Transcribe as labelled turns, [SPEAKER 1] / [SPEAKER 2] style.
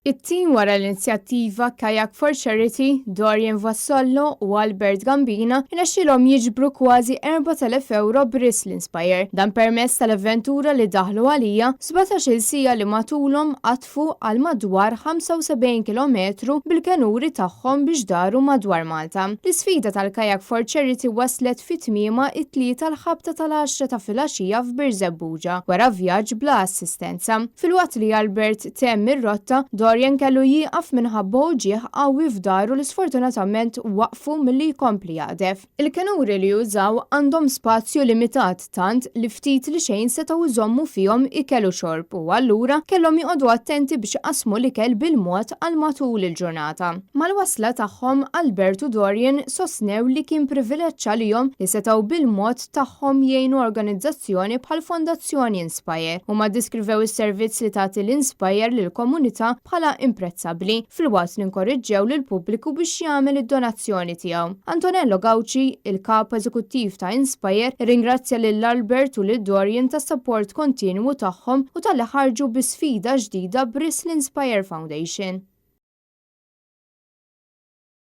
[SPEAKER 1] It-tim wara l-inizjattiva Kayak for Charity, Dorian Vassallo u Albert Gambina inaxxilhom jiġbru kważi 4,000 euro b'Risk Inspire. Dan permezz tal-avventura li daħlu għalija 17-il sija li matulhom qatfu għal madwar 75 km bil-kanuri tagħhom biex daru madwar Malta. L-isfida tal-Kayak for Charity waslet fit-tmiema it-tlieta l-ħabta tal-10 ta' filgħaxija f'Birzebbuġa wara vjaġġ bla assistenza. Filwaqt li Albert temm ir-rotta, Dorian kellu jieqaf minħabba ġieħ qawwi f'daru li sfortunatament waqfu milli jkompli jaqdef. Il-kanuri li jużaw għandhom spazju limitat tant li ftit li xejn setgħu jżommu fihom ikel u xorb u allura kellhom joqogħdu attenti biex iqasmu l-ikel bil-mod għal matul il-ġurnata. Mal-wasla tagħhom Albert u Dorian sostnew li kien privileġġ għalihom li setgħu bil-mod tagħhom jgħinu organizzazzjoni bħal Fondazzjoni Inspire u ma diskrivew is-servizz li tagħti l-Inspire lill-komunità bħala imprezzabbli fil-waqt li nkorriġġew lill-pubbliku biex jagħmel id-donazzjoni tiegħu. Antonello Gauci, il-kap eżekuttiv ta' Inspire, ringrazzja lil Albert u lil Dorian tas-sapport kontinwu tagħhom u tal-li ħarġu bi sfida ġdida b'Risk Inspire Foundation.